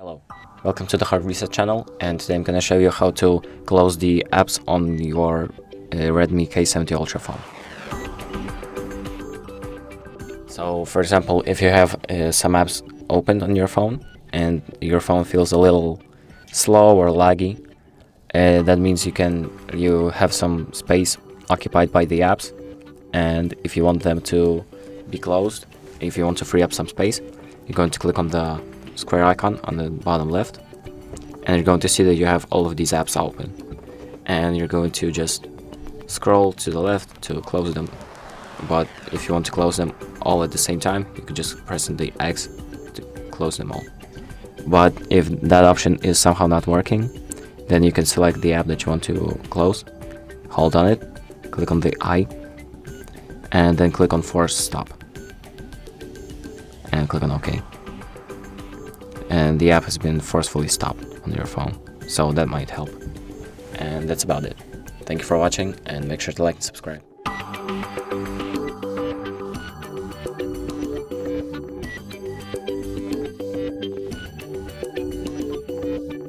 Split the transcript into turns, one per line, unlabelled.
Hello, welcome to the Hard Reset channel, and today I'm gonna show you how to close the apps on your Redmi K70 Ultra phone. So for example, if you have some apps opened on your phone and your phone feels a little slow or laggy, that means you have some space occupied by the apps, and if you want them to be closed, if you want to free up some space, you're going to click on the square icon on the bottom left, and you're going to see that you have all of these apps open, and you're going to just scroll to the left to close them. But if you want to close them all at the same time, you can just press the X to close them all. But if that option is somehow not working, then you can select the app that you want to close, hold on it, click on the I, and then click on force stop, and click on OK. And the app has been forcefully stopped on your phone, so that might help. And that's about it. Thank you for watching, and make sure to like and subscribe.